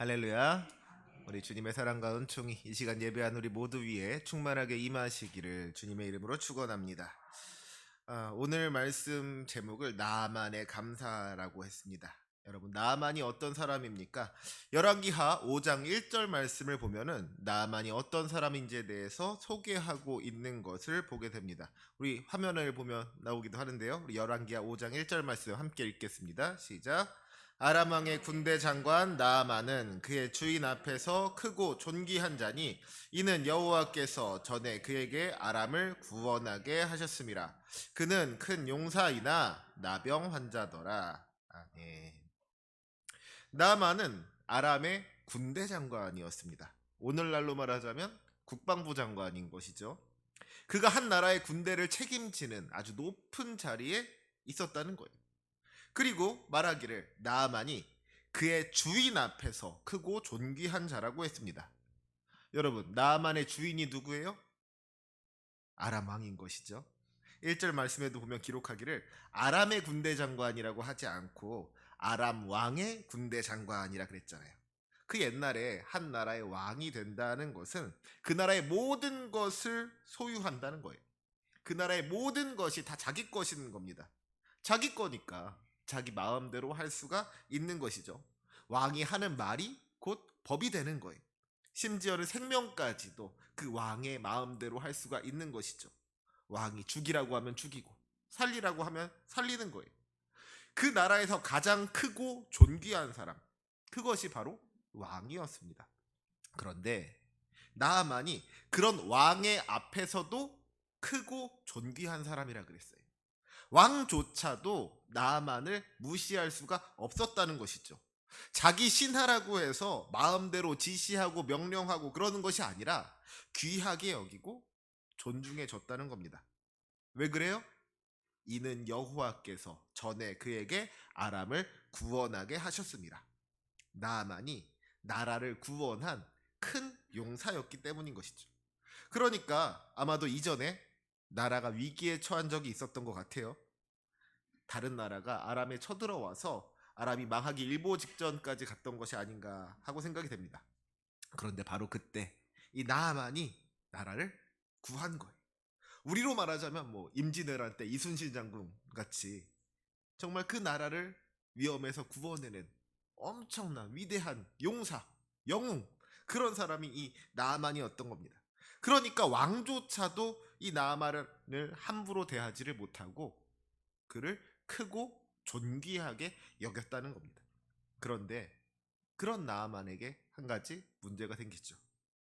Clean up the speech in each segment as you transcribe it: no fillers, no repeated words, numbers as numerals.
할렐루야. 우리 주님의 사랑과 은총이 이 시간 예배한 우리 모두 위에 충만하게 임하시기를 주님의 이름으로 축원합니다. 오늘 말씀 제목을 나만의 감사라고 했습니다. 여러분, 나만이 어떤 사람입니까? 열왕기하 5장 1절 말씀을 보면은 나만이 어떤 사람인지에 대해서 소개하고 있는 것을 보게 됩니다. 우리 화면을 보면 나오기도 하는데요. 우리 열왕기하 5장 1절 말씀 함께 읽겠습니다. 시작. 아람 왕의 군대 장관 나아만은 그의 주인 앞에서 크고 존귀한 자니 이는 여호와께서 전에 그에게 아람을 구원하게 하셨음이라. 그는 큰 용사이나 나병 환자더라. 아멘. 나아만은 아람의 군대 장관이었습니다. 오늘날로 말하자면 국방부 장관인 것이죠. 그가 한 나라의 군대를 책임지는 아주 높은 자리에 있었다는 거예요. 그리고 말하기를 나아만이 그의 주인 앞에서 크고 존귀한 자라고 했습니다. 여러분, 나아만의 주인이 누구예요? 아람 왕인 것이죠. 1절 말씀에도 보면 기록하기를 아람의 군대 장관이라고 하지 않고 아람 왕의 군대 장관이라 그랬잖아요. 그 옛날에 한 나라의 왕이 된다는 것은 그 나라의 모든 것을 소유한다는 거예요. 그 나라의 모든 것이 다 자기 것인 겁니다. 자기 거니까 자기 마음대로 할 수가 있는 것이죠. 왕이 하는 말이 곧 법이 되는 거예요. 심지어는 생명까지도 그 왕의 마음대로 할 수가 있는 것이죠. 왕이 죽이라고 하면 죽이고 살리라고 하면 살리는 거예요. 그 나라에서 가장 크고 존귀한 사람, 그것이 바로 왕이었습니다. 그런데 나아만이 그런 왕의 앞에서도 크고 존귀한 사람이라 그랬어요. 왕조차도 나아만을 무시할 수가 없었다는 것이죠. 자기 신하라고 해서 마음대로 지시하고 명령하고 그러는 것이 아니라 귀하게 여기고 존중해 줬다는 겁니다. 왜 그래요? 이는 여호와께서 전에 그에게 아람을 구원하게 하셨습니다. 나아만이 나라를 구원한 큰 용사였기 때문인 것이죠. 그러니까 아마도 이전에 나라가 위기에 처한 적이 있었던 것 같아요. 다른 나라가 아람에 쳐들어와서 아람이 망하기 일보 직전까지 갔던 것이 아닌가 하고 생각이 됩니다. 그런데 바로 그때 이 나아만이 나라를 구한 거예요. 우리로 말하자면 뭐 임진왜란 때 이순신 장군 같이 정말 그 나라를 위험에서 구원해낸 엄청난 위대한 용사, 영웅, 그런 사람이 이 나아만이었던 겁니다. 그러니까 왕조차도 이 나아만을 함부로 대하지를 못하고 그를 크고 존귀하게 여겼다는 겁니다. 그런데 그런 나아만에게 한 가지 문제가 생기죠.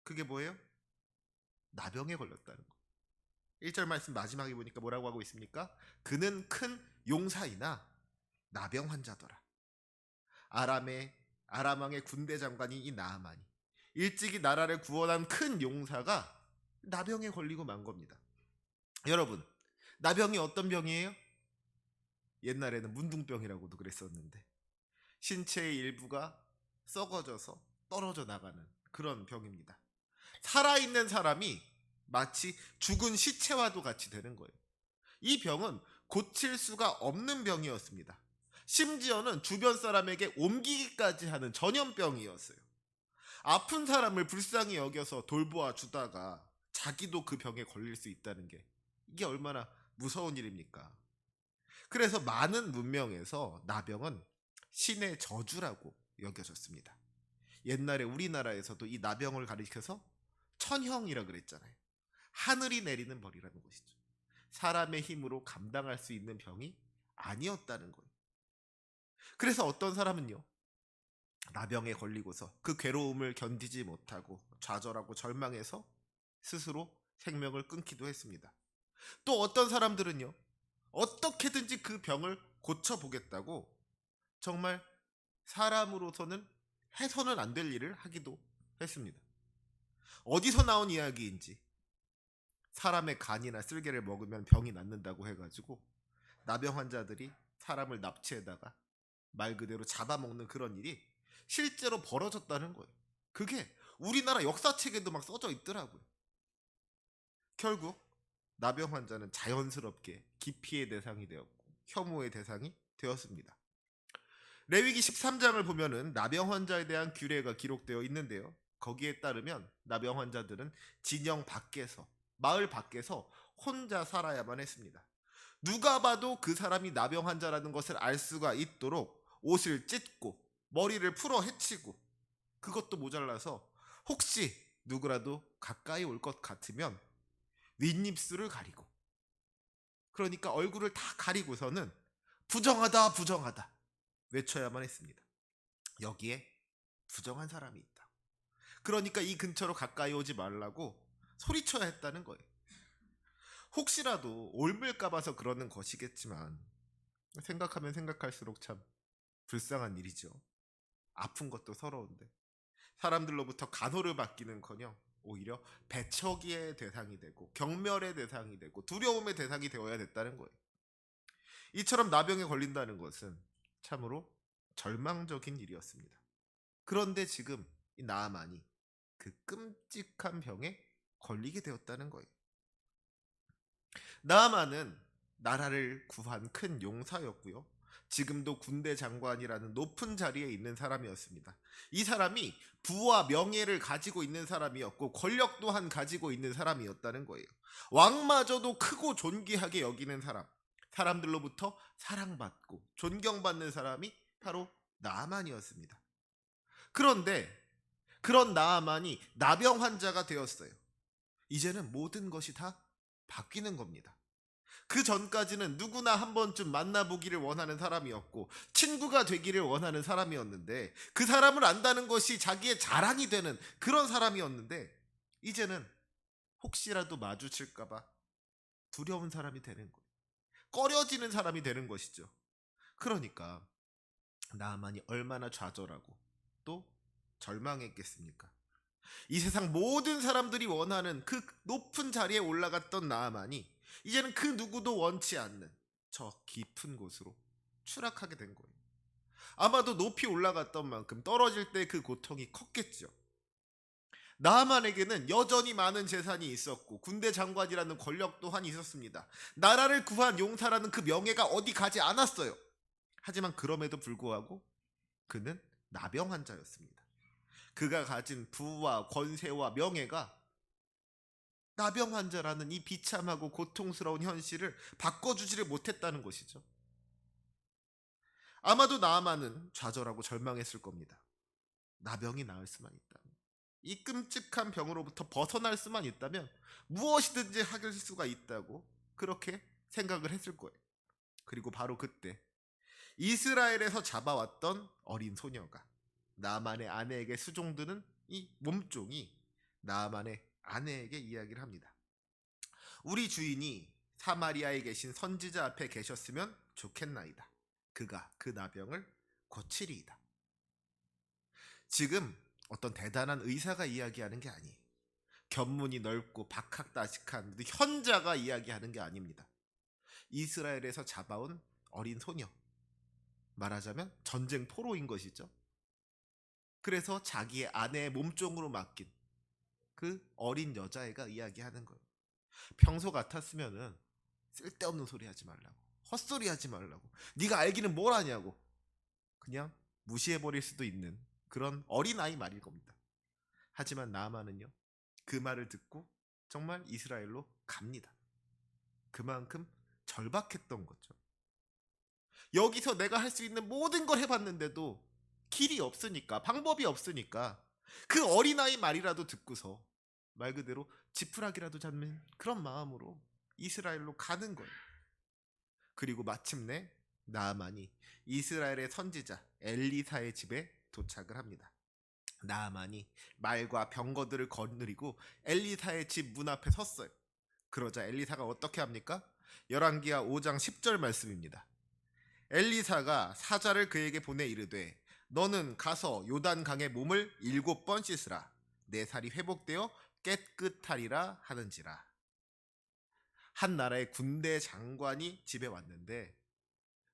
그게 뭐예요? 나병에 걸렸다는 거. 1절 말씀 마지막에 보니까 뭐라고 하고 있습니까? 그는 큰 용사이나 나병 환자더라. 아람 왕의 군대 장관인 이 나아만이 일찍이 나라를 구원한 큰 용사가 나병에 걸리고 만 겁니다. 여러분, 나병이 어떤 병이에요? 옛날에는 문둥병이라고도 그랬었는데 신체의 일부가 썩어져서 떨어져 나가는 그런 병입니다. 살아있는 사람이 마치 죽은 시체와도 같이 되는 거예요. 이 병은 고칠 수가 없는 병이었습니다. 심지어는 주변 사람에게 옮기기까지 하는 전염병이었어요. 아픈 사람을 불쌍히 여겨서 돌보아 주다가 자기도 그 병에 걸릴 수 있다는 게 이게 얼마나 무서운 일입니까? 그래서 많은 문명에서 나병은 신의 저주라고 여겨졌습니다. 옛날에 우리나라에서도 이 나병을 가리켜서 천형이라 그랬잖아요. 하늘이 내리는 벌이라는 것이죠. 사람의 힘으로 감당할 수 있는 병이 아니었다는 거예요. 그래서 어떤 사람은요, 나병에 걸리고서 그 괴로움을 견디지 못하고 좌절하고 절망해서 스스로 생명을 끊기도 했습니다. 또 어떤 사람들은요, 어떻게든지 그 병을 고쳐보겠다고 정말 사람으로서는 해서는 안 될 일을 하기도 했습니다. 어디서 나온 이야기인지 사람의 간이나 쓸개를 먹으면 병이 낫는다고 해가지고 나병 환자들이 사람을 납치해다가 말 그대로 잡아먹는 그런 일이 실제로 벌어졌다는 거예요. 그게 우리나라 역사책에도 막 써져 있더라고요. 결국 나병 환자는 자연스럽게 기피의 대상이 되었고 혐오의 대상이 되었습니다. 레위기 13장을 보면은 나병 환자에 대한 규례가 기록되어 있는데요. 거기에 따르면 나병 환자들은 진영 밖에서, 마을 밖에서 혼자 살아야만 했습니다. 누가 봐도 그 사람이 나병 환자라는 것을 알 수가 있도록 옷을 찢고 머리를 풀어 헤치고, 그것도 모자라서 혹시 누구라도 가까이 올 것 같으면 윗입술을 가리고, 그러니까 얼굴을 다 가리고서는 부정하다 부정하다 외쳐야만 했습니다. 여기에 부정한 사람이 있다. 그러니까 이 근처로 가까이 오지 말라고 소리쳐야 했다는 거예요. 혹시라도 옮을까 봐서 그러는 것이겠지만 생각하면 생각할수록 참 불쌍한 일이죠. 아픈 것도 서러운데 사람들로부터 간호를 받기는커녕 오히려 배척의 대상이 되고 경멸의 대상이 되고 두려움의 대상이 되어야 됐다는 거예요. 이처럼 나병에 걸린다는 것은 참으로 절망적인 일이었습니다. 그런데 지금 이 나아만이 그 끔찍한 병에 걸리게 되었다는 거예요. 나아만은 나라를 구한 큰 용사였고요. 지금도 군대 장관이라는 높은 자리에 있는 사람이었습니다. 이 사람이 부와 명예를 가지고 있는 사람이었고 권력 또한 가지고 있는 사람이었다는 거예요. 왕마저도 크고 존귀하게 여기는 사람, 사람들로부터 사랑받고 존경받는 사람이 바로 나아만이었습니다. 그런데 그런 나아만이 나병 환자가 되었어요. 이제는 모든 것이 다 바뀌는 겁니다. 그 전까지는 누구나 한 번쯤 만나보기를 원하는 사람이었고 친구가 되기를 원하는 사람이었는데, 그 사람을 안다는 것이 자기의 자랑이 되는 그런 사람이었는데, 이제는 혹시라도 마주칠까봐 두려운 사람이 되는 거예요. 꺼려지는 사람이 되는 것이죠. 그러니까 나만이 얼마나 좌절하고 또 절망했겠습니까? 이 세상 모든 사람들이 원하는 그 높은 자리에 올라갔던 나아만이 이제는 그 누구도 원치 않는 저 깊은 곳으로 추락하게 된 거예요. 아마도 높이 올라갔던 만큼 떨어질 때 그 고통이 컸겠죠. 나아만에게는 여전히 많은 재산이 있었고 군대 장관이라는 권력 또한 있었습니다. 나라를 구한 용사라는 그 명예가 어디 가지 않았어요. 하지만 그럼에도 불구하고 그는 나병 환자였습니다. 그가 가진 부와 권세와 명예가 나병 환자라는 이 비참하고 고통스러운 현실을 바꿔주지를 못했다는 것이죠. 아마도 나아만은 좌절하고 절망했을 겁니다. 나병이 나을 수만 있다면, 이 끔찍한 병으로부터 벗어날 수만 있다면 무엇이든지 할 수가 있다고 그렇게 생각을 했을 거예요. 그리고 바로 그때 이스라엘에서 잡아왔던 어린 소녀가 나만의 아내에게 수종드는 이 몸종이 나만의 아내에게 이야기를 합니다. 우리 주인이 사마리아에 계신 선지자 앞에 계셨으면 좋겠나이다. 그가 그 나병을 고치리이다. 지금 어떤 대단한 의사가 이야기하는 게 아니에요. 견문이 넓고 박학다식한 현자가 이야기하는 게 아닙니다. 이스라엘에서 잡아온 어린 소녀, 말하자면 전쟁 포로인 것이죠. 그래서 자기의 아내의 몸종으로 맡긴 그 어린 여자애가 이야기하는 거예요. 평소 같았으면은 쓸데없는 소리 하지 말라고, 헛소리 하지 말라고, 네가 알기는 뭘 아냐고 그냥 무시해버릴 수도 있는 그런 어린아이 말일 겁니다. 하지만 나아만은요, 그 말을 듣고 정말 이스라엘로 갑니다. 그만큼 절박했던 거죠. 여기서 내가 할 수 있는 모든 걸 해봤는데도 길이 없으니까, 방법이 없으니까 그 어린아이 말이라도 듣고서 말 그대로 지푸라기라도 잡는 그런 마음으로 이스라엘로 가는 거예요. 그리고 마침내 나아만이 이스라엘의 선지자 엘리사의 집에 도착을 합니다. 나아만이 말과 병거들을 거느리고 엘리사의 집 문 앞에 섰어요. 그러자 엘리사가 어떻게 합니까? 열왕기하 5장 10절 말씀입니다. 엘리사가 사자를 그에게 보내 이르되 너는 가서 요단강에 몸을 7번 씻으라. 내 살이 회복되어 깨끗하리라 하는지라. 한 나라의 군대 장관이 집에 왔는데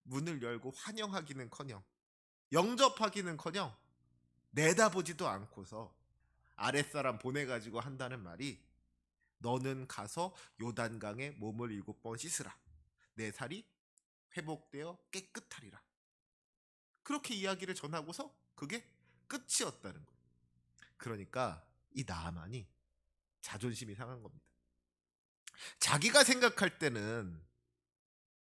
문을 열고 환영하기는커녕, 영접하기는커녕 내다보지도 않고서 아랫사람 보내가지고 한다는 말이, 너는 가서 요단강에 몸을 7번 씻으라. 내 살이 회복되어 깨끗하리라. 그렇게 이야기를 전하고서 그게 끝이었다는 거예요. 그러니까 이 나아만이 자존심이 상한 겁니다. 자기가 생각할 때는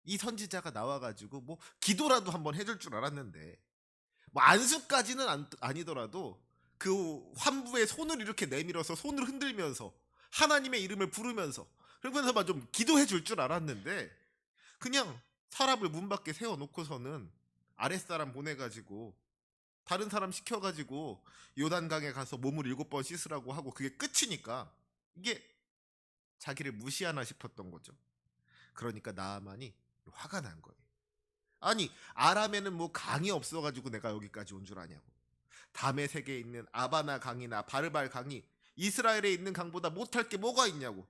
이 선지자가 나와가지고 뭐 기도라도 한번 해줄 줄 알았는데, 뭐 안수까지는 아니더라도 그 환부에 손을 이렇게 내밀어서 손을 흔들면서 하나님의 이름을 부르면서 그러면서만 좀 기도해 줄 줄 알았는데, 그냥 사람을 문 밖에 세워놓고서는 아랫사람 보내가지고 다른 사람 시켜가지고 요단강에 가서 몸을 7번 씻으라고 하고 그게 끝이니까 이게 자기를 무시하나 싶었던 거죠. 그러니까 나아만이 화가 난 거예요. 아니, 아람에는 뭐 강이 없어가지고 내가 여기까지 온 줄 아냐고. 다메섹에 있는 아바나 강이나 바르발 강이 이스라엘에 있는 강보다 못할 게 뭐가 있냐고.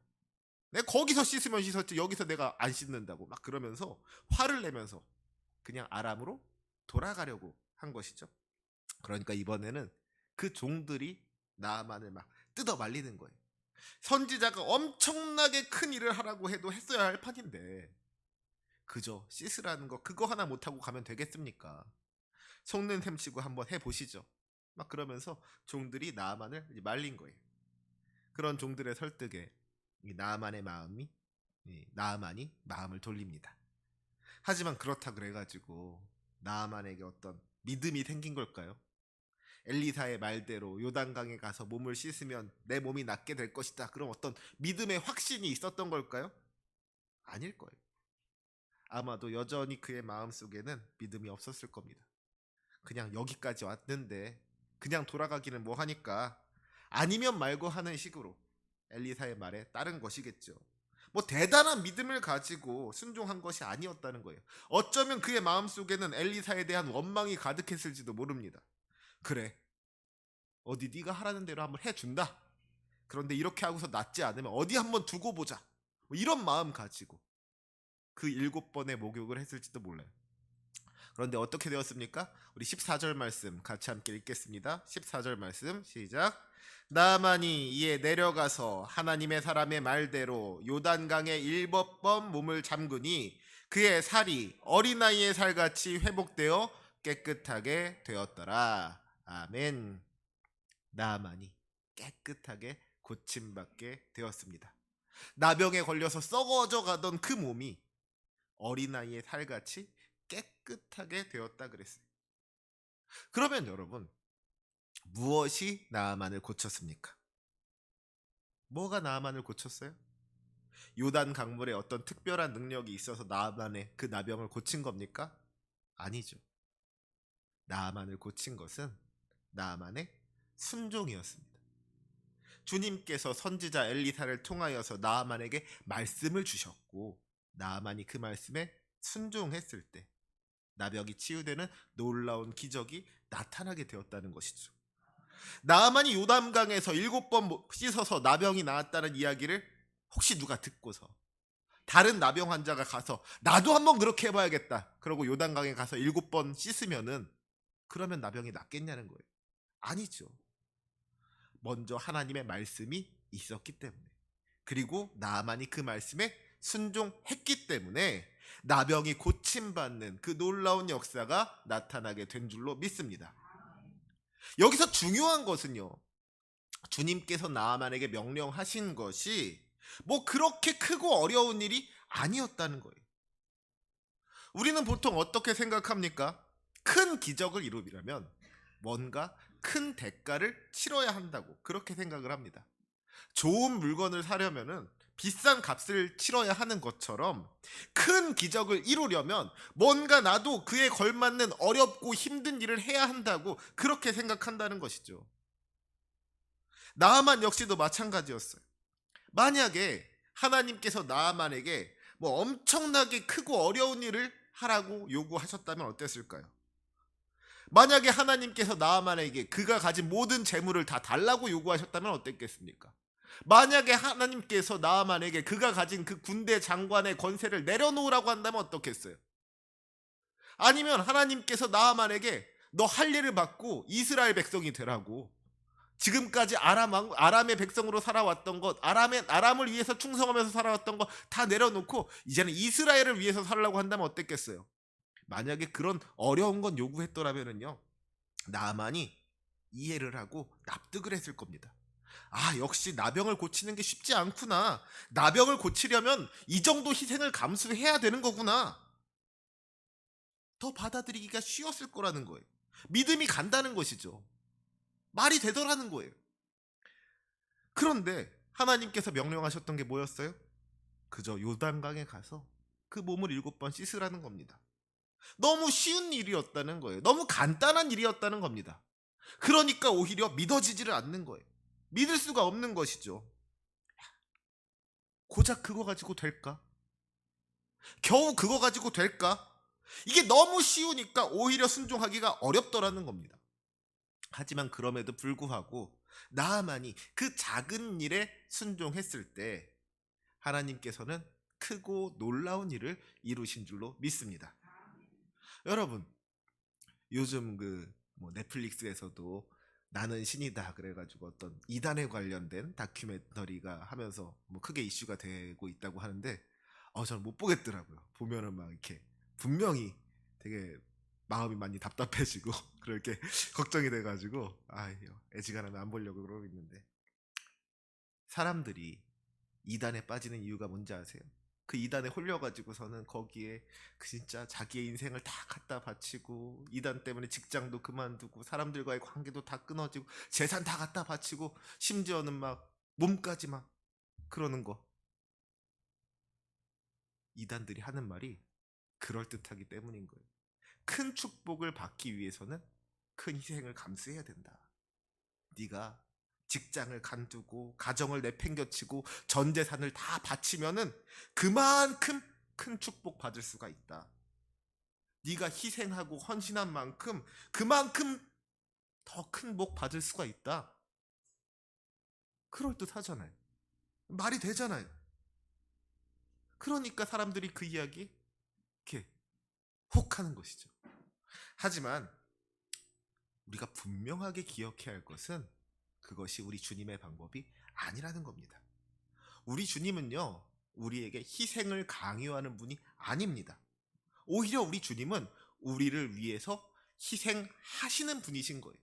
내가 거기서 씻으면 씻었지 여기서 내가 안 씻는다고 막 그러면서 화를 내면서 그냥 아람으로 돌아가려고 한 것이죠. 그러니까 이번에는 그 종들이 나아만을 막 뜯어 말리는 거예요. 선지자가 엄청나게 큰 일을 하라고 해도 했어야 할 판인데 그저 씻으라는 거 그거 하나 못하고 가면 되겠습니까? 속는 셈치고 한번 해보시죠. 막 그러면서 종들이 나아만을 이제 말린 거예요. 그런 종들의 설득에 이 나아만이 마음을 돌립니다. 하지만 그렇다 그래가지고 나아만에게 어떤 믿음이 생긴 걸까요? 엘리사의 말대로 요단강에 가서 몸을 씻으면 내 몸이 낫게 될 것이다, 그럼 어떤 믿음의 확신이 있었던 걸까요? 아닐 거예요. 아마도 여전히 그의 마음속에는 믿음이 없었을 겁니다. 그냥 여기까지 왔는데 그냥 돌아가기는 뭐하니까 아니면 말고 하는 식으로 엘리사의 말에 따른 것이겠죠. 뭐 대단한 믿음을 가지고 순종한 것이 아니었다는 거예요. 어쩌면 그의 마음속에는 엘리사에 대한 원망이 가득했을지도 모릅니다. 그래, 어디 네가 하라는 대로 한번 해준다. 그런데 이렇게 하고서 낫지 않으면 어디 한번 두고 보자, 뭐 이런 마음 가지고 그 7번의 목욕을 했을지도 몰라요. 그런데 어떻게 되었습니까? 우리 14절 말씀 같이 함께 읽겠습니다. 14절 말씀 시작. 나아만이 이에 내려가서 하나님의 사람의 말대로 요단강에 7번 몸을 잠그니 그의 살이 어린아이의 살같이 회복되어 깨끗하게 되었더라. 아멘. 나아만이 깨끗하게 고침받게 되었습니다. 나병에 걸려서 썩어져 가던 그 몸이 어린아이의 살같이 깨끗하게 되었다 그랬어요. 그러면 여러분, 무엇이 나아만을 고쳤습니까? 뭐가 나아만을 고쳤어요? 요단 강물에 어떤 특별한 능력이 있어서 나아만의 그 나병을 고친 겁니까? 아니죠. 나아만을 고친 것은 나아만의 순종이었습니다. 주님께서 선지자 엘리사를 통하여서 나아만에게 말씀을 주셨고 나아만이 그 말씀에 순종했을 때 나병이 치유되는 놀라운 기적이 나타나게 되었다는 것이죠. 나아만이 요단강에서 7번 씻어서 나병이 나았다는 이야기를 혹시 누가 듣고서 다른 나병 환자가 가서 나도 한번 그렇게 해봐야겠다, 그러고 요단강에 가서 7번 씻으면은 그러면 나병이 낫겠냐는 거예요. 아니죠. 먼저 하나님의 말씀이 있었기 때문에, 그리고 나아만이 그 말씀에 순종했기 때문에 나병이 고침받는 그 놀라운 역사가 나타나게 된 줄로 믿습니다. 여기서 중요한 것은요, 주님께서 나아만에게 명령하신 것이 뭐 그렇게 크고 어려운 일이 아니었다는 거예요. 우리는 보통 어떻게 생각합니까? 큰 기적을 이루려면 뭔가 큰 대가를 치러야 한다고 그렇게 생각을 합니다. 좋은 물건을 사려면은 비싼 값을 치러야 하는 것처럼 큰 기적을 이루려면 뭔가 나도 그에 걸맞는 어렵고 힘든 일을 해야 한다고 그렇게 생각한다는 것이죠. 나아만 역시도 마찬가지였어요. 만약에 하나님께서 나아만에게 뭐 엄청나게 크고 어려운 일을 하라고 요구하셨다면 어땠을까요? 만약에 하나님께서 나아만에게 그가 가진 모든 재물을 다 달라고 요구하셨다면 어땠겠습니까? 만약에 하나님께서 나아만에게 그가 가진 그 군대 장관의 권세를 내려놓으라고 한다면 어떻겠어요? 아니면 하나님께서 나아만에게 너 할 일을 받고 이스라엘 백성이 되라고, 지금까지 아람의 백성으로 살아왔던 것, 아람을 위해서 충성하면서 살아왔던 것 다 내려놓고 이제는 이스라엘을 위해서 살라고 한다면 어땠겠어요? 만약에 그런 어려운 건 요구했더라면은요, 나만이 이해를 하고 납득을 했을 겁니다. 아, 역시 나병을 고치는 게 쉽지 않구나. 나병을 고치려면 이 정도 희생을 감수해야 되는 거구나. 더 받아들이기가 쉬웠을 거라는 거예요. 믿음이 간다는 것이죠. 말이 되더라는 거예요. 그런데 하나님께서 명령하셨던 게 뭐였어요? 그저 요단강에 가서 그 몸을 7번 씻으라는 겁니다. 너무 쉬운 일이었다는 거예요. 너무 간단한 일이었다는 겁니다. 그러니까 오히려 믿어지지를 않는 거예요. 믿을 수가 없는 것이죠. 고작 그거 가지고 될까? 겨우 그거 가지고 될까? 이게 너무 쉬우니까 오히려 순종하기가 어렵더라는 겁니다. 하지만 그럼에도 불구하고 나아만이 그 작은 일에 순종했을 때 하나님께서는 크고 놀라운 일을 이루신 줄로 믿습니다. 여러분, 요즘 뭐 넷플릭스에서도 나는 신이다 그래가지고 어떤 이단에 관련된 다큐멘터리가 하면서 뭐 크게 이슈가 되고 있다고 하는데, 저는 못 보겠더라고요. 보면은 막 이렇게 분명히 되게 마음이 많이 답답해지고 그렇게 걱정이 돼가지고 애지간하면 안 보려고 그러고 있는데, 사람들이 이단에 빠지는 이유가 뭔지 아세요? 그 이단에 홀려가지고서는 거기에 그 진짜 자기의 인생을 다 갖다 바치고, 이단 때문에 직장도 그만두고 사람들과의 관계도 다 끊어지고 재산 다 갖다 바치고 심지어는 막 몸까지 막 그러는 거. 이단들이 하는 말이 그럴듯하기 때문인 거예요. 큰 축복을 받기 위해서는 큰 희생을 감수해야 된다. 네가 직장을 간두고 가정을 내팽겨치고 전 재산을 다 바치면은 그만큼 큰 축복 받을 수가 있다. 네가 희생하고 헌신한 만큼 그만큼 더 큰 복 받을 수가 있다. 그럴듯하잖아요. 말이 되잖아요. 그러니까 사람들이 그 이야기 이렇게 혹하는 것이죠. 하지만 우리가 분명하게 기억해야 할 것은 그것이 우리 주님의 방법이 아니라는 겁니다. 우리 주님은요, 우리에게 희생을 강요하는 분이 아닙니다. 오히려 우리 주님은 우리를 위해서 희생하시는 분이신 거예요.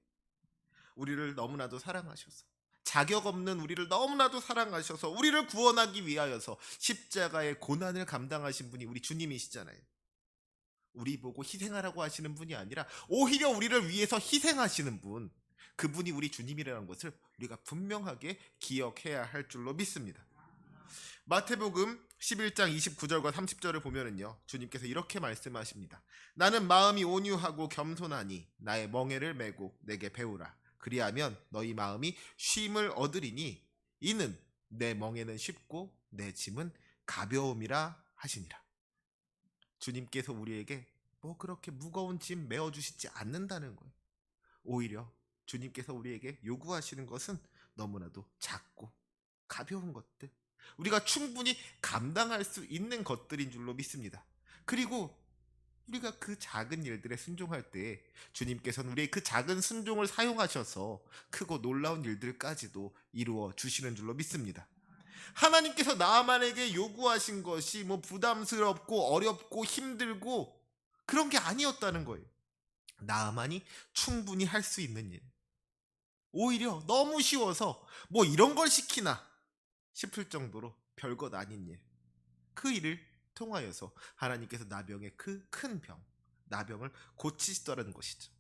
우리를 너무나도 사랑하셔서, 자격 없는 우리를 너무나도 사랑하셔서 우리를 구원하기 위하여서 십자가의 고난을 감당하신 분이 우리 주님이시잖아요. 우리 보고 희생하라고 하시는 분이 아니라 오히려 우리를 위해서 희생하시는 분, 그분이 우리 주님이라는 것을 우리가 분명하게 기억해야 할 줄로 믿습니다. 마태복음 11장 29절과 30절을 보면은요, 주님께서 이렇게 말씀하십니다. 나는 마음이 온유하고 겸손하니 나의 멍에를 메고 내게 배우라. 그리하면 너희 마음이 쉼을 얻으리니 이는 내 멍에는 쉽고 내 짐은 가벼움이라 하시니라. 주님께서 우리에게 뭐 그렇게 무거운 짐 메어주시지 않는다는 거예요. 오히려 주님께서 우리에게 요구하시는 것은 너무나도 작고 가벼운 것들, 우리가 충분히 감당할 수 있는 것들인 줄로 믿습니다. 그리고 우리가 그 작은 일들에 순종할 때 주님께서는 우리의 그 작은 순종을 사용하셔서 크고 놀라운 일들까지도 이루어 주시는 줄로 믿습니다. 하나님께서 나아만에게 요구하신 것이 뭐 부담스럽고 어렵고 힘들고 그런 게 아니었다는 거예요. 나아만이 충분히 할 수 있는 일, 오히려 너무 쉬워서 뭐 이런 걸 시키나 싶을 정도로 별것 아닌 일, 그 일을 통하여서 하나님께서 나병의 그 큰 병, 나병을 고치시더라는 것이죠.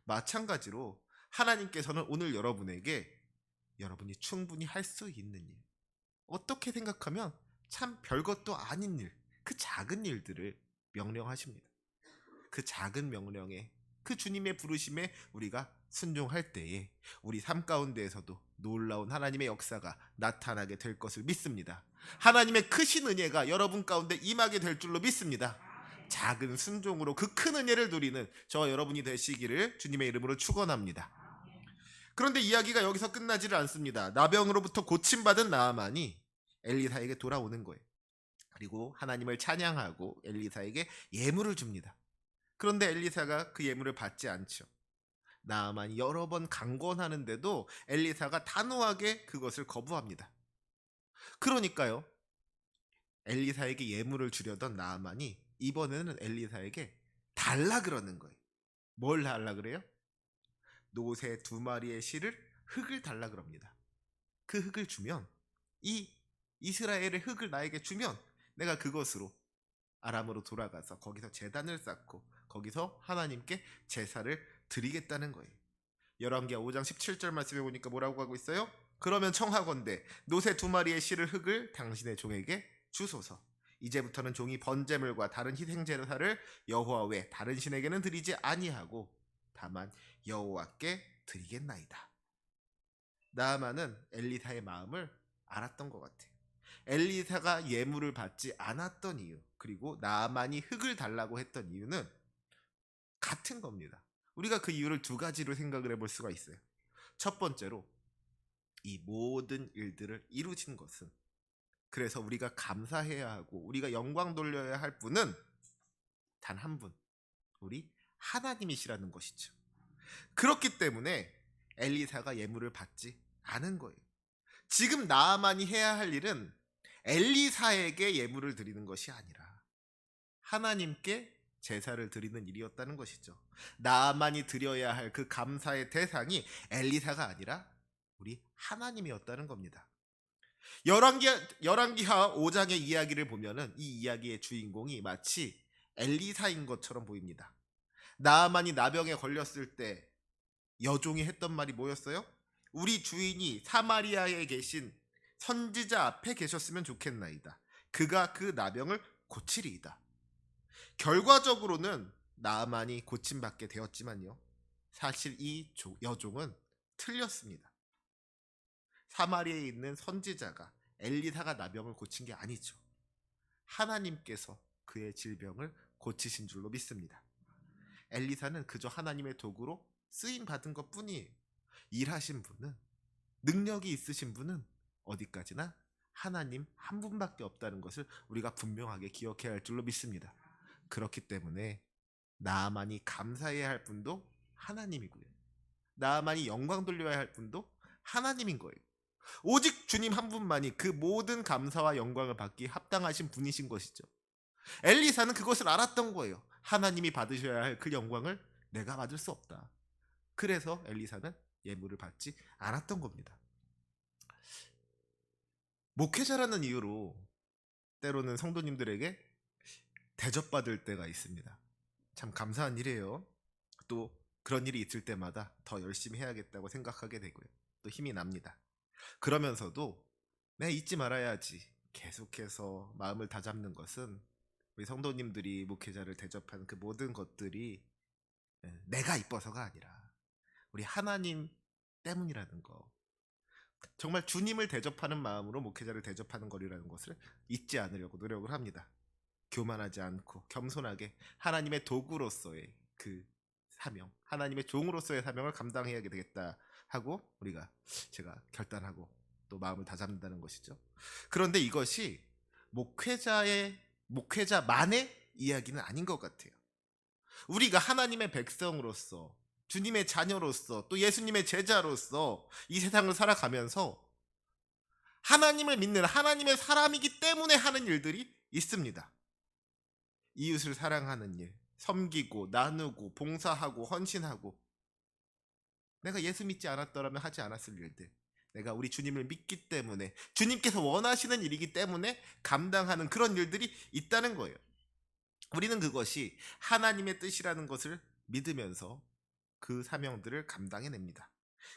마찬가지로 하나님께서는 오늘 여러분에게 여러분이 충분히 할 수 있는 일, 어떻게 생각하면 참 별것도 아닌 일, 그 작은 일들을 명령하십니다. 그 작은 명령에, 그 주님의 부르심에 우리가 순종할 때에 우리 삶 가운데에서도 놀라운 하나님의 역사가 나타나게 될 것을 믿습니다. 하나님의 크신 은혜가 여러분 가운데 임하게 될 줄로 믿습니다. 작은 순종으로 그 큰 은혜를 누리는 저와 여러분이 되시기를 주님의 이름으로 축원합니다. 그런데 이야기가 여기서 끝나지를 않습니다. 나병으로부터 고침받은 나아만이 엘리사에게 돌아오는 거예요. 그리고 하나님을 찬양하고 엘리사에게 예물을 줍니다. 그런데 엘리사가 그 예물을 받지 않죠. 나아만이 여러 번 강권하는데도 엘리사가 단호하게 그것을 거부합니다. 그러니까요, 엘리사에게 예물을 주려던 나아만이 이번에는 엘리사에게 달라 그러는 거예요. 뭘 달라 그래요? 노새 2마리의 실을 흙을 달라 그럽니다. 그 흙을 주면, 이 이스라엘의 흙을 나에게 주면 내가 그것으로 아람으로 돌아가서 거기서 제단을 쌓고 거기서 하나님께 제사를 드리겠다는 거예요. 열왕기하 5장 17절 말씀에 보니까 뭐라고 하고 있어요? 그러면 청하건대 노새 2마리의 실을 흙을 당신의 종에게 주소서. 이제부터는 종이 번제물과 다른 희생제사를 여호와 외 다른 신에게는 드리지 아니하고 다만 여호와께 드리겠나이다. 나아만은 엘리사의 마음을 알았던 것 같아요. 엘리사가 예물을 받지 않았던 이유, 그리고 나아만이 흙을 달라고 했던 이유는 같은 겁니다. 우리가 그 이유를 2가지로 생각을 해볼 수가 있어요. 첫 번째로, 이 모든 일들을 이루신 것은, 그래서 우리가 감사해야 하고 우리가 영광 돌려야 할 분은 단 한 분, 우리 하나님이시라는 것이죠. 그렇기 때문에 엘리사가 예물을 받지 않은 거예요. 지금 나아만이 해야 할 일은 엘리사에게 예물을 드리는 것이 아니라 하나님께 제사를 드리는 일이었다는 것이죠. 나아만이 드려야 할 그 감사의 대상이 엘리사가 아니라 우리 하나님이었다는 겁니다. 열왕기하 5장의 이야기를 보면은 이 이야기의 주인공이 마치 엘리사인 것처럼 보입니다. 나아만이 나병에 걸렸을 때 여종이 했던 말이 뭐였어요? 우리 주인이 사마리아에 계신 선지자 앞에 계셨으면 좋겠나이다. 그가 그 나병을 고치리이다. 결과적으로는 나아만이 고침받게 되었지만요, 사실 이 여종은 틀렸습니다. 사마리아에 있는 선지자가, 엘리사가 나병을 고친 게 아니죠. 하나님께서 그의 질병을 고치신 줄로 믿습니다. 엘리사는 그저 하나님의 도구로 쓰임 받은 것 뿐이에요. 일하신 분은, 능력이 있으신 분은 어디까지나 하나님 한 분밖에 없다는 것을 우리가 분명하게 기억해야 할 줄로 믿습니다. 그렇기 때문에 나아만이 감사해야 할 분도 하나님이고요, 나아만이 영광 돌려야 할 분도 하나님인 거예요. 오직 주님 한 분만이 그 모든 감사와 영광을 받기 합당하신 분이신 것이죠. 엘리사는 그것을 알았던 거예요. 하나님이 받으셔야 할 그 영광을 내가 받을 수 없다. 그래서 엘리사는 예물을 받지 않았던 겁니다. 목회자라는 이유로 때로는 성도님들에게 대접받을 때가 있습니다. 참 감사한 일이에요. 또 그런 일이 있을 때마다 더 열심히 해야겠다고 생각하게 되고요, 또 힘이 납니다. 그러면서도 내가 잊지 말아야지 계속해서 마음을 다잡는 것은, 우리 성도님들이 목회자를 대접하는 그 모든 것들이 내가 이뻐서가 아니라 우리 하나님 때문이라는 거, 정말 주님을 대접하는 마음으로 목회자를 대접하는 거리라는 것을 잊지 않으려고 노력을 합니다. 교만하지 않고 겸손하게 하나님의 도구로서의 그 사명, 하나님의 종으로서의 사명을 감당해야 되겠다 하고 제가 결단하고 또 마음을 다잡는다는 것이죠. 그런데 이것이 목회자만의 이야기는 아닌 것 같아요. 우리가 하나님의 백성으로서, 주님의 자녀로서, 또 예수님의 제자로서 이 세상을 살아가면서 하나님을 믿는 하나님의 사람이기 때문에 하는 일들이 있습니다. 이웃을 사랑하는 일, 섬기고 나누고 봉사하고 헌신하고, 내가 예수 믿지 않았더라면 하지 않았을 일들, 내가 우리 주님을 믿기 때문에, 주님께서 원하시는 일이기 때문에 감당하는 그런 일들이 있다는 거예요. 우리는 그것이 하나님의 뜻이라는 것을 믿으면서 그 사명들을 감당해냅니다.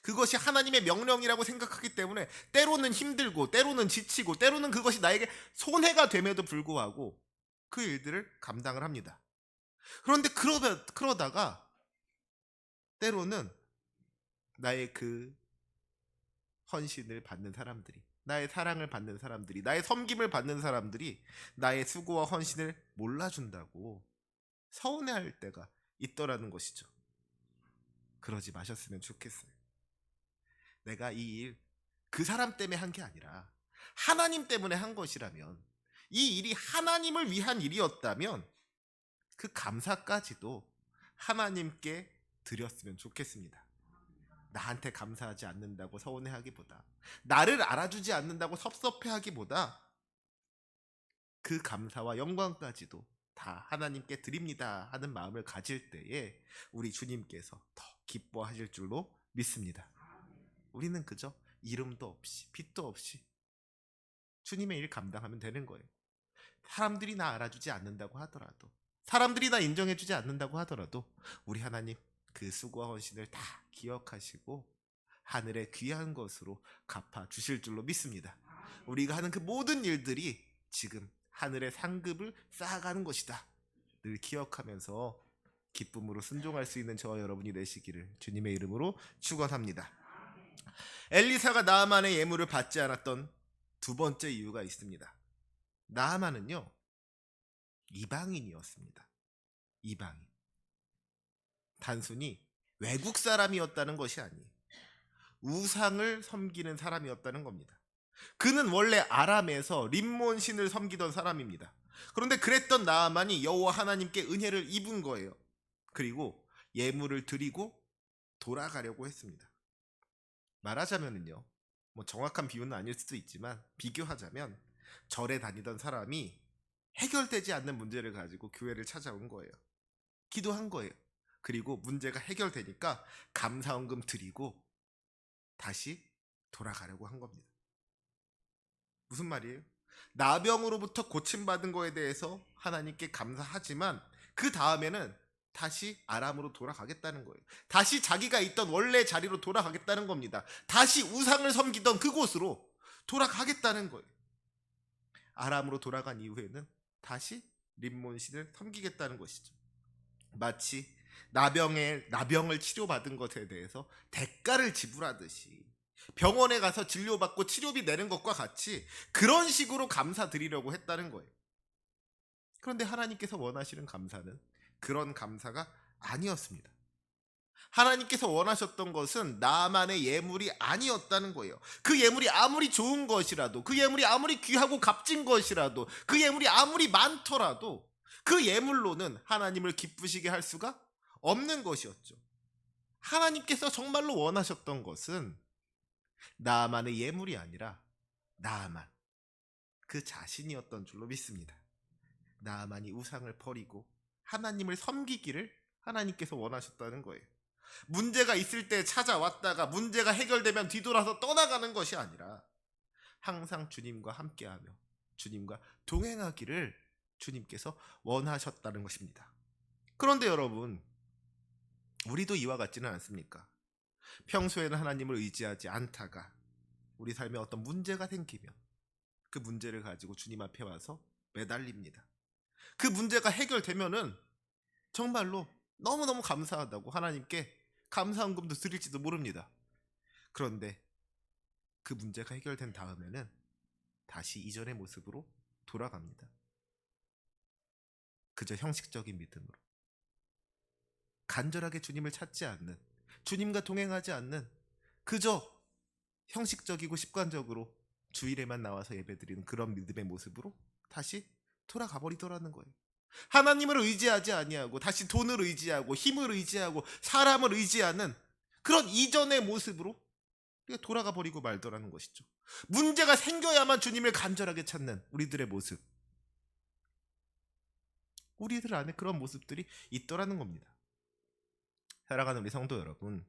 그것이 하나님의 명령이라고 생각하기 때문에 때로는 힘들고, 때로는 지치고, 때로는 그것이 나에게 손해가 됨에도 불구하고 그 일들을 감당을 합니다. 그런데 그러다가 때로는 나의 그 헌신을 받는 사람들이, 나의 사랑을 받는 사람들이, 나의 섬김을 받는 사람들이 나의 수고와 헌신을 몰라준다고 서운해할 때가 있더라는 것이죠. 그러지 마셨으면 좋겠어요. 내가 이 일 그 사람 때문에 한 게 아니라 하나님 때문에 한 것이라면, 이 일이 하나님을 위한 일이었다면 그 감사까지도 하나님께 드렸으면 좋겠습니다. 나한테 감사하지 않는다고 서운해하기보다, 나를 알아주지 않는다고 섭섭해하기보다 그 감사와 영광까지도 다 하나님께 드립니다 하는 마음을 가질 때에 우리 주님께서 더 기뻐하실 줄로 믿습니다. 우리는 그저 이름도 없이 빛도 없이 주님의 일 감당하면 되는 거예요. 사람들이 나 알아주지 않는다고 하더라도, 사람들이 나 인정해주지 않는다고 하더라도 우리 하나님 그 수고와 헌신을 다 기억하시고 하늘의 귀한 것으로 갚아 주실 줄로 믿습니다. 우리가 하는 그 모든 일들이 지금 하늘의 상급을 쌓아가는 것이다 늘 기억하면서 기쁨으로 순종할 수 있는 저와 여러분이 되시기를 주님의 이름으로 축원합니다. 엘리사가 나아만의 예물을 받지 않았던 두 번째 이유가 있습니다. 나아만은요, 이방인이었습니다. 이방인. 단순히 외국 사람이었다는 것이 아니에요. 우상을 섬기는 사람이었다는 겁니다. 그는 원래 아람에서 림몬 신을 섬기던 사람입니다. 그런데 그랬던 나아만이 여호와 하나님께 은혜를 입은 거예요. 그리고 예물을 드리고 돌아가려고 했습니다. 말하자면요, 뭐 정확한 비유는 아닐 수도 있지만 비교하자면 절에 다니던 사람이 해결되지 않는 문제를 가지고 교회를 찾아온 거예요. 기도한 거예요. 그리고 문제가 해결되니까 감사원금 드리고 다시 돌아가려고 한 겁니다. 무슨 말이에요? 나병으로부터 고침받은 거에 대해서 하나님께 감사하지만 그 다음에는 다시 아람으로 돌아가겠다는 거예요. 다시 자기가 있던 원래 자리로 돌아가겠다는 겁니다. 다시 우상을 섬기던 그곳으로 돌아가겠다는 거예요. 아람으로 돌아간 이후에는 다시 림몬신을 섬기겠다는 것이죠. 마치 나병을 치료받은 것에 대해서 대가를 지불하듯이 병원에 가서 진료받고 치료비 내는 것과 같이 그런 식으로 감사드리려고 했다는 거예요. 그런데 하나님께서 원하시는 감사는 그런 감사가 아니었습니다. 하나님께서 원하셨던 것은 나만의 예물이 아니었다는 거예요. 그 예물이 아무리 좋은 것이라도, 그 예물이 아무리 귀하고 값진 것이라도, 그 예물이 아무리 많더라도 그 예물로는 하나님을 기쁘시게 할 수가 없는 것이었죠. 하나님께서 정말로 원하셨던 것은 나만의 예물이 아니라 나만 그 자신이었던 줄로 믿습니다. 나만이 우상을 버리고 하나님을 섬기기를 하나님께서 원하셨다는 거예요. 문제가 있을 때 찾아왔다가 문제가 해결되면 뒤돌아서 떠나가는 것이 아니라 항상 주님과 함께하며 주님과 동행하기를 주님께서 원하셨다는 것입니다. 그런데 여러분, 우리도 이와 같지는 않습니까? 평소에는 하나님을 의지하지 않다가 우리 삶에 어떤 문제가 생기면 그 문제를 가지고 주님 앞에 와서 매달립니다. 그 문제가 해결되면은 정말로 너무너무 감사하다고 하나님께 감사헌금도 드릴지도 모릅니다. 그런데 그 문제가 해결된 다음에는 다시 이전의 모습으로 돌아갑니다. 그저 형식적인 믿음으로, 간절하게 주님을 찾지 않는, 주님과 동행하지 않는, 그저 형식적이고 습관적으로 주일에만 나와서 예배드리는 그런 믿음의 모습으로 다시 돌아가 버리더라는 거예요. 하나님을 의지하지 아니하고 다시 돈을 의지하고 힘을 의지하고 사람을 의지하는 그런 이전의 모습으로 돌아가 버리고 말더라는 것이죠. 문제가 생겨야만 주님을 간절하게 찾는 우리들의 모습, 우리들 안에 그런 모습들이 있더라는 겁니다. 사랑하는 우리 성도 여러분,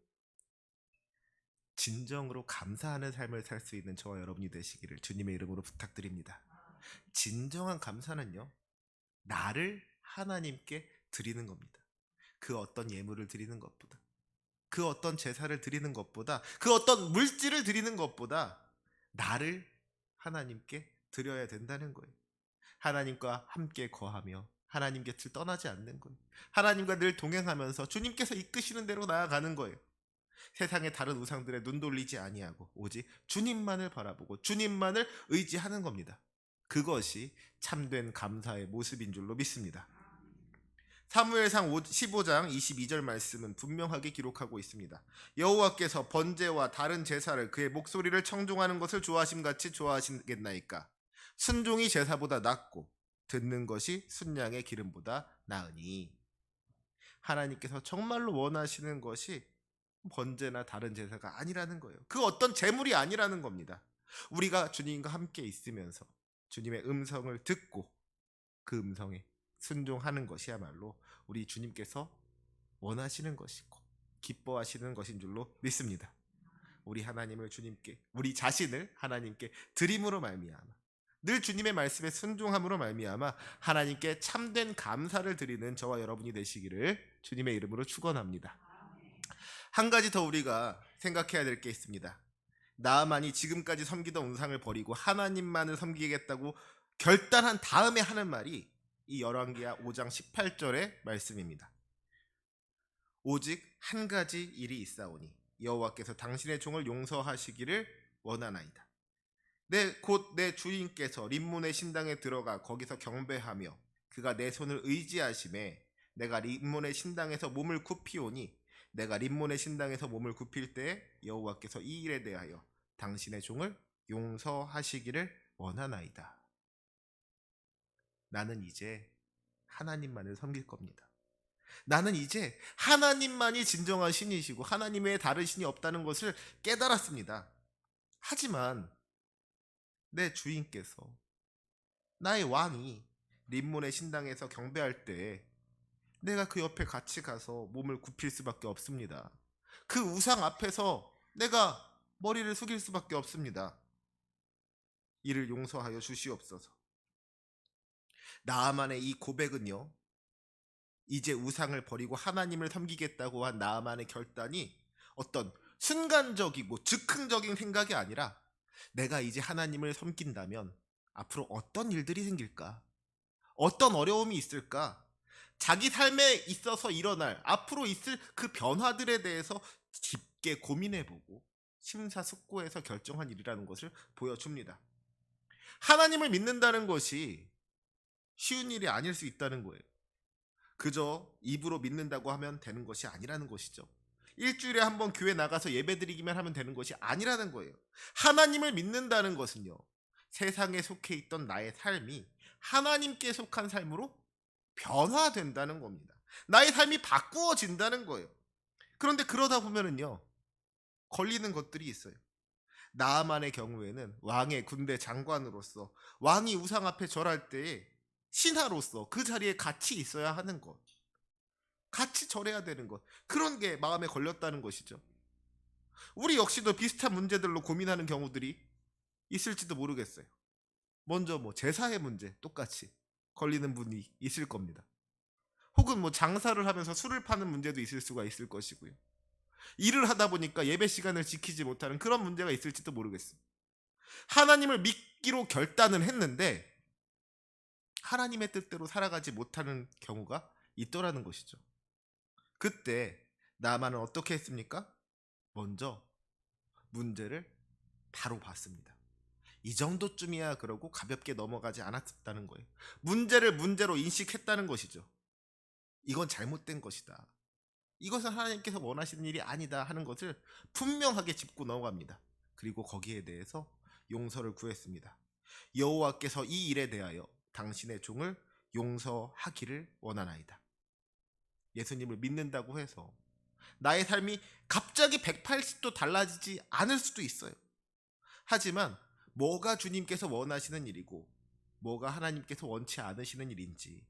진정으로 감사하는 삶을 살 수 있는 저와 여러분이 되시기를 주님의 이름으로 부탁드립니다. 진정한 감사는요, 나를 하나님께 드리는 겁니다. 그 어떤 예물을 드리는 것보다, 그 어떤 제사를 드리는 것보다, 그 어떤 물질을 드리는 것보다 나를 하나님께 드려야 된다는 거예요. 하나님과 함께 거하며 하나님 곁을 떠나지 않는 거예요. 하나님과 늘 동행하면서 주님께서 이끄시는 대로 나아가는 거예요. 세상의 다른 우상들에 눈 돌리지 아니하고 오직 주님만을 바라보고 주님만을 의지하는 겁니다. 그것이 참된 감사의 모습인 줄로 믿습니다. 사무엘상 15장 22절 말씀은 분명하게 기록하고 있습니다. 여호와께서 번제와 다른 제사를 그의 목소리를 청종하는 것을 좋아하심같이 좋아하시겠나이까? 순종이 제사보다 낫고 듣는 것이 순양의 기름보다 나으니. 하나님께서 정말로 원하시는 것이 번제나 다른 제사가 아니라는 거예요. 그 어떤 제물이 아니라는 겁니다. 우리가 주님과 함께 있으면서 주님의 음성을 듣고 그 음성에 순종하는 것이야말로 우리 주님께서 원하시는 것이고 기뻐하시는 것인 줄로 믿습니다. 우리 하나님을 주님께, 우리 자신을 하나님께 드림으로 말미암아, 늘 주님의 말씀에 순종함으로 말미암아 하나님께 참된 감사를 드리는 저와 여러분이 되시기를 주님의 이름으로 축원합니다. 한 가지 더 우리가 생각해야 될 게 있습니다. 나아만이 지금까지 섬기던 우상을 버리고 하나님만을 섬기겠다고 결단한 다음에 하는 말이 이 열왕기하 5장 18절의 말씀입니다. 오직 한 가지 일이 있사오니 여호와께서 당신의 종을 용서하시기를 원하나이다. 곧 내 주인께서 림몬의 신당에 들어가 거기서 경배하며 그가 내 손을 의지하심에 내가 림몬의 신당에서 몸을 굽히오니 내가 림몬의 신당에서 몸을 굽힐 때에 여호와께서 이 일에 대하여 당신의 종을 용서하시기를 원하나이다. 나는 이제 하나님만을 섬길 겁니다. 나는 이제 하나님만이 진정한 신이시고 하나님 외에 다른 신이 없다는 것을 깨달았습니다. 하지만 내 주인께서, 나의 왕이 림몬의 신당에서 경배할 때 내가 그 옆에 같이 가서 몸을 굽힐 수밖에 없습니다. 그 우상 앞에서 내가 머리를 숙일 수밖에 없습니다. 이를 용서하여 주시옵소서. 나아만의 이 고백은요, 이제 우상을 버리고 하나님을 섬기겠다고 한 나아만의 결단이 어떤 순간적이고 즉흥적인 생각이 아니라 내가 이제 하나님을 섬긴다면 앞으로 어떤 일들이 생길까? 어떤 어려움이 있을까? 자기 삶에 있어서 일어날, 앞으로 있을 그 변화들에 대해서 깊게 고민해보고 심사숙고해서 결정한 일이라는 것을 보여줍니다. 하나님을 믿는다는 것이 쉬운 일이 아닐 수 있다는 거예요. 그저 입으로 믿는다고 하면 되는 것이 아니라는 것이죠. 일주일에 한 번 교회 나가서 예배드리기만 하면 되는 것이 아니라는 거예요. 하나님을 믿는다는 것은요, 세상에 속해 있던 나의 삶이 하나님께 속한 삶으로 변화된다는 겁니다. 나의 삶이 바꾸어진다는 거예요. 그런데 그러다 보면은요, 걸리는 것들이 있어요. 나아만의 경우에는 왕의 군대 장관으로서 왕이 우상 앞에 절할 때에 신하로서 그 자리에 같이 있어야 하는 것, 같이 절해야 되는 것, 그런 게 마음에 걸렸다는 것이죠. 우리 역시도 비슷한 문제들로 고민하는 경우들이 있을지도 모르겠어요. 먼저 제사의 문제 똑같이 걸리는 분이 있을 겁니다. 혹은 장사를 하면서 술을 파는 문제도 있을 수가 있을 것이고요. 일을 하다 보니까 예배 시간을 지키지 못하는 그런 문제가 있을지도 모르겠어요. 하나님을 믿기로 결단을 했는데 하나님의 뜻대로 살아가지 못하는 경우가 있더라는 것이죠. 그때 나만은 어떻게 했습니까? 먼저 문제를 바로 봤습니다. 이 정도쯤이야 그러고 가볍게 넘어가지 않았다는 거예요. 문제를 문제로 인식했다는 것이죠. 이건 잘못된 것이다. 이것은 하나님께서 원하시는 일이 아니다 하는 것을 분명하게 짚고 넘어갑니다. 그리고 거기에 대해서 용서를 구했습니다. 여호와께서 이 일에 대하여 당신의 종을 용서하기를 원하나이다. 예수님을 믿는다고 해서 나의 삶이 갑자기 180도 달라지지 않을 수도 있어요. 하지만 뭐가 주님께서 원하시는 일이고 뭐가 하나님께서 원치 않으시는 일인지,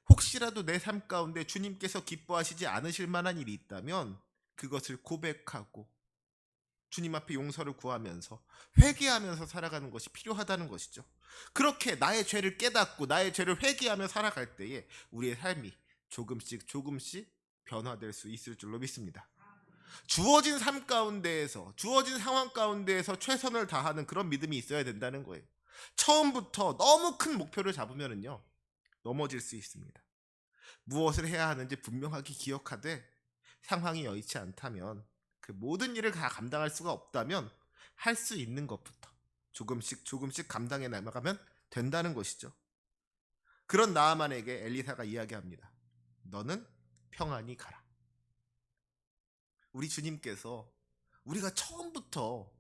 혹시라도 내 삶 가운데 주님께서 기뻐하시지 않으실 만한 일이 있다면 그것을 고백하고 주님 앞에 용서를 구하면서 회개하면서 살아가는 것이 필요하다는 것이죠. 그렇게 나의 죄를 깨닫고 나의 죄를 회개하며 살아갈 때에 우리의 삶이 조금씩 변화될 수 있을 줄로 믿습니다. 주어진 삶 가운데에서, 주어진 상황 가운데에서 최선을 다하는 그런 믿음이 있어야 된다는 거예요. 처음부터 너무 큰 목표를 잡으면요, 넘어질 수 있습니다. 무엇을 해야 하는지 분명하게 기억하되 상황이 여의치 않다면, 그 모든 일을 다 감당할 수가 없다면 할 수 있는 것부터 조금씩 감당해 나가면 된다는 것이죠. 그런 나아만에게 엘리사가 이야기합니다. 너는 평안히 가라. 우리 주님께서 우리가 처음부터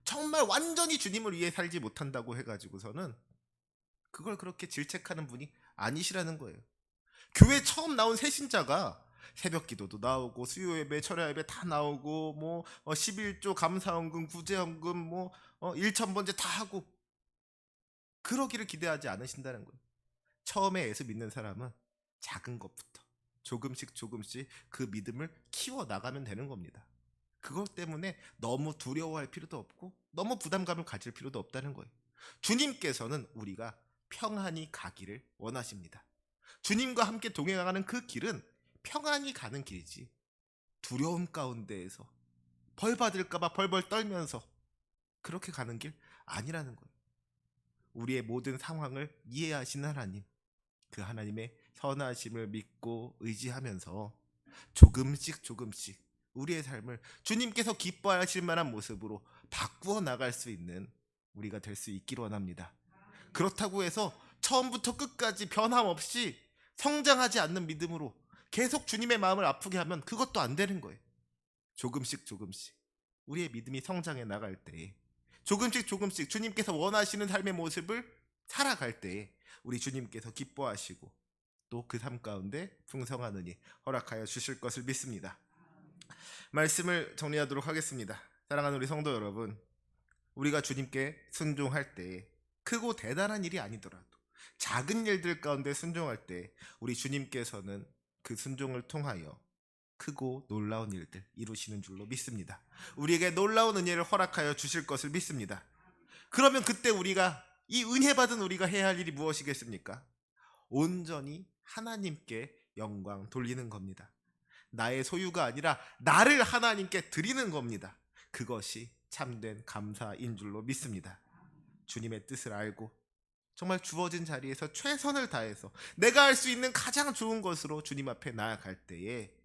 정말 완전히 주님을 위해 살지 못한다고 해가지고서는 그걸 그렇게 질책하는 분이 아니시라는 거예요. 교회 처음 나온 새신자가 새벽 기도도 나오고 수요 예배, 철야 예배 다 나오고 11조 감사헌금, 구제헌금, 일천번제 다 하고 그러기를 기대하지 않으신다는 거예요. 처음에 예수 믿는 사람은 작은 것부터 조금씩 그 믿음을 키워 나가면 되는 겁니다. 그것 때문에 너무 두려워할 필요도 없고 너무 부담감을 가질 필요도 없다는 거예요. 주님께서는 우리가 평안히 가기를 원하십니다. 주님과 함께 동행하는 그 길은 평안히 가는 길이지 두려움 가운데에서 벌 받을까봐 벌벌 떨면서 그렇게 가는 길 아니라는 거예요. 우리의 모든 상황을 이해하시는 하나님, 그 하나님의 선하심을 믿고 의지하면서 조금씩 우리의 삶을 주님께서 기뻐하실 만한 모습으로 바꾸어 나갈 수 있는 우리가 될 수 있기를 원합니다. 그렇다고 해서 처음부터 끝까지 변함없이 성장하지 않는 믿음으로 계속 주님의 마음을 아프게 하면 그것도 안 되는 거예요. 조금씩 우리의 믿음이 성장해 나갈 때에 조금씩 주님께서 원하시는 삶의 모습을 살아갈 때에 우리 주님께서 기뻐하시고 또 그 삶 가운데 풍성한 은혜 허락하여 주실 것을 믿습니다. 말씀을 정리하도록 하겠습니다. 사랑하는 우리 성도 여러분, 우리가 주님께 순종할 때 크고 대단한 일이 아니더라도 작은 일들 가운데 순종할 때 우리 주님께서는 그 순종을 통하여 크고 놀라운 일들 이루시는 줄로 믿습니다. 우리에게 놀라운 은혜를 허락하여 주실 것을 믿습니다. 그러면 그때 우리가 이 은혜 받은 우리가 해야 할 일이 무엇이겠습니까? 온전히 하나님께 영광 돌리는 겁니다. 나의 소유가 아니라 나를 하나님께 드리는 겁니다. 그것이 참된 감사인 줄로 믿습니다. 주님의 뜻을 알고 정말 주어진 자리에서 최선을 다해서 내가 할 수 있는 가장 좋은 것으로 주님 앞에 나아갈 때에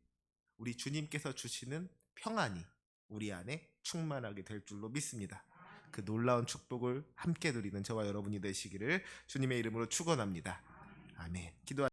우리 주님께서 주시는 평안이 우리 안에 충만하게 될 줄로 믿습니다. 그 놀라운 축복을 함께 누리는 저와 여러분이 되시기를 주님의 이름으로 축원합니다. 아멘. 기도하